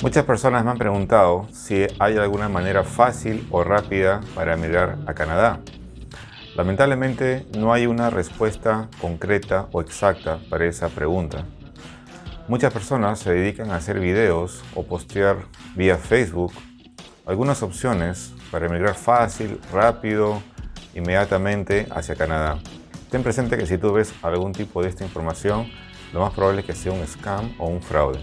Muchas personas me han preguntado si hay alguna manera fácil o rápida para emigrar a Canadá. Lamentablemente no hay una respuesta concreta o exacta para esa pregunta. Muchas personas se dedican a hacer videos o postear vía Facebook algunas opciones para emigrar fácil, rápido, inmediatamente hacia Canadá. Ten presente que si tú ves algún tipo de esta información, lo más probable es que sea un scam o un fraude.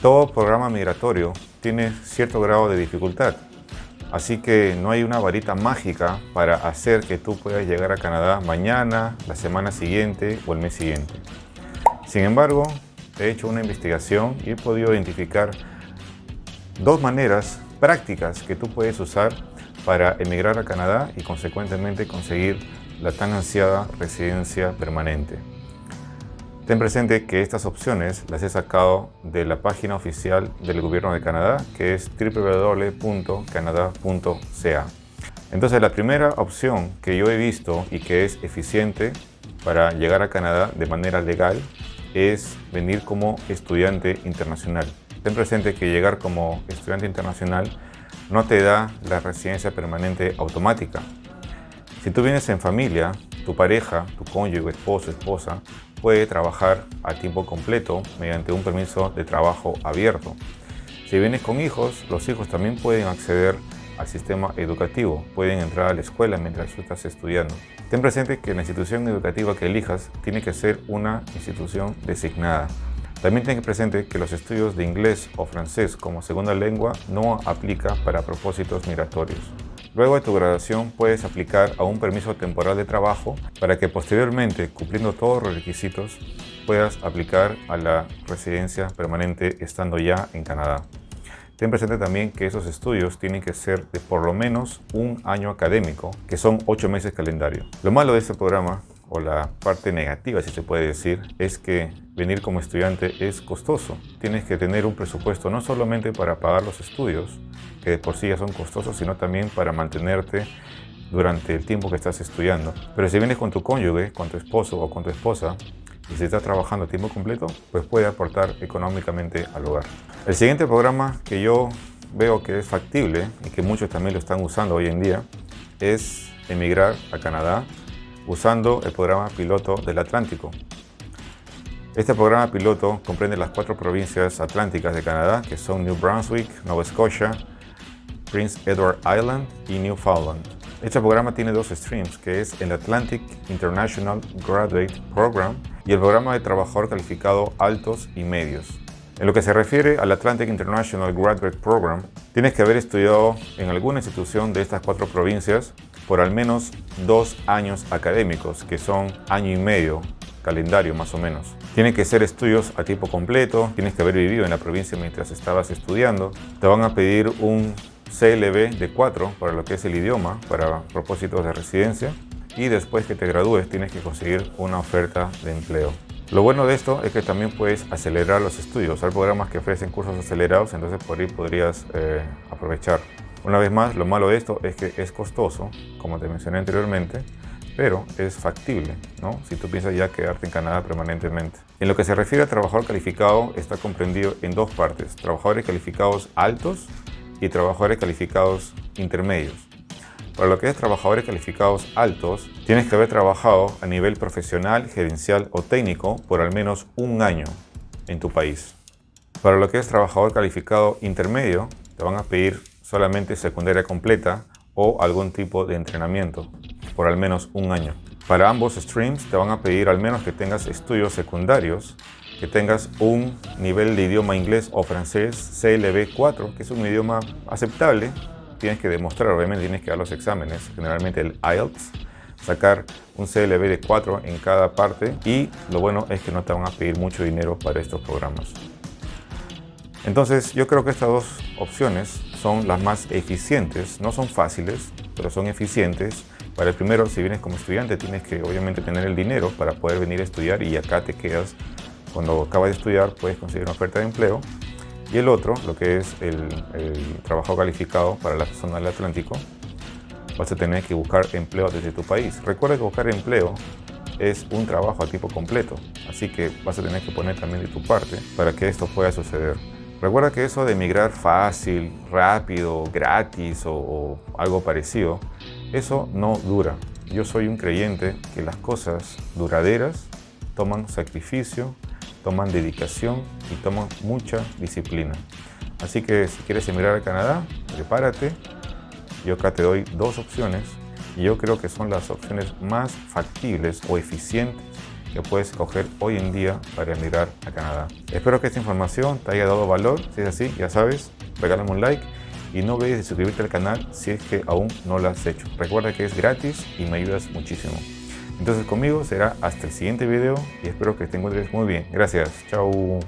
Todo programa migratorio tiene cierto grado de dificultad, así que no hay una varita mágica para hacer que tú puedas llegar a Canadá mañana, la semana siguiente o el mes siguiente. Sin embargo, he hecho una investigación y he podido identificar dos maneras prácticas que tú puedes usar para emigrar a Canadá y consecuentemente conseguir la tan ansiada residencia permanente. Ten presente que estas opciones las he sacado de la página oficial del gobierno de Canadá, que es www.canada.ca. Entonces, la primera opción que yo he visto y que es eficiente para llegar a Canadá de manera legal es venir como estudiante internacional. Ten presente que llegar como estudiante internacional no te da la residencia permanente automática. Si tú vienes en familia, tu pareja, tu cónyuge, esposo, esposa, puede trabajar a tiempo completo mediante un permiso de trabajo abierto. Si vienes con hijos, los hijos también pueden acceder al sistema educativo, pueden entrar a la escuela mientras tú estás estudiando. Ten presente que la institución educativa que elijas tiene que ser una institución designada. También ten presente que los estudios de inglés o francés como segunda lengua no aplica para propósitos migratorios. Luego de tu graduación puedes aplicar a un permiso temporal de trabajo para que posteriormente, cumpliendo todos los requisitos, puedas aplicar a la residencia permanente estando ya en Canadá. Ten presente también que esos estudios tienen que ser de por lo menos un año académico, que son 8 meses calendario. Lo malo de este programa, o la parte negativa si se puede decir, es que venir como estudiante es costoso. Tienes que tener un presupuesto no solamente para pagar los estudios, que de por sí ya son costosos, sino también para mantenerte durante el tiempo que estás estudiando. Pero si vienes con tu cónyuge, con tu esposo o con tu esposa, y si estás trabajando a tiempo completo, pues puede aportar económicamente al hogar. El siguiente programa que yo veo que es factible y que muchos también lo están usando hoy en día es emigrar a Canadá usando el programa piloto del Atlántico. Este programa piloto comprende las 4 provincias atlánticas de Canadá, que son New Brunswick, Nova Scotia, Prince Edward Island y Newfoundland. Este programa tiene 2 streams, que es el Atlantic International Graduate Program y el programa de trabajador calificado altos y medios. En lo que se refiere al Atlantic International Graduate Program, tienes que haber estudiado en alguna institución de estas 4 provincias por al menos 2 años académicos, que son año y medio calendario más o menos. Tienen que ser estudios a tiempo completo, tienes que haber vivido en la provincia mientras estabas estudiando. Te van a pedir un CLB de 4 para lo que es el idioma, para propósitos de residencia, y después que te gradúes tienes que conseguir una oferta de empleo. Lo bueno de esto es que también puedes acelerar los estudios. Hay programas que ofrecen cursos acelerados, entonces por ahí podrías aprovechar. Una vez más, lo malo de esto es que es costoso, como te mencioné anteriormente, pero es factible, ¿no? Si tú piensas ya quedarte en Canadá permanentemente. En lo que se refiere a trabajador calificado, está comprendido en 2 partes: trabajadores calificados altos y trabajadores calificados intermedios. Para lo que es trabajadores calificados altos, tienes que haber trabajado a nivel profesional, gerencial o técnico por al menos un año en tu país. Para lo que es trabajador calificado intermedio, te van a pedir solamente secundaria completa o algún tipo de entrenamiento por al menos un año. Para ambos streams te van a pedir al menos que tengas estudios secundarios, que tengas un nivel de idioma inglés o francés CLB 4, que es un idioma aceptable. Tienes que demostrar, obviamente tienes que dar los exámenes, generalmente el IELTS, sacar un CLB de 4 en cada parte, y lo bueno es que no te van a pedir mucho dinero para estos programas. Entonces yo creo que estas 2 opciones son las más eficientes. No son fáciles, pero son eficientes. Para el primero, si vienes como estudiante, tienes que obviamente tener el dinero para poder venir a estudiar y acá te quedas. Cuando acabas de estudiar puedes conseguir una oferta de empleo. Y el otro, lo que es el trabajo calificado para la zona del Atlántico, vas a tener que buscar empleo desde tu país. Recuerda que buscar empleo es un trabajo a tiempo completo, así que vas a tener que poner también de tu parte para que esto pueda suceder. Recuerda que eso de emigrar fácil, rápido, gratis o algo parecido, eso no dura. Yo soy un creyente que las cosas duraderas toman sacrificio, toman dedicación y toman mucha disciplina. Así que si quieres emigrar a Canadá, prepárate. Yo acá te doy dos opciones y yo creo que son las opciones más factibles o eficientes que puedes escoger hoy en día para emigrar a Canadá. Espero que esta información te haya dado valor. Si es así, ya sabes, regálame un like y no olvides de suscribirte al canal si es que aún no lo has hecho. Recuerda que es gratis y me ayudas muchísimo. Entonces conmigo será hasta el siguiente video y espero que te encuentres muy bien. Gracias. Chao.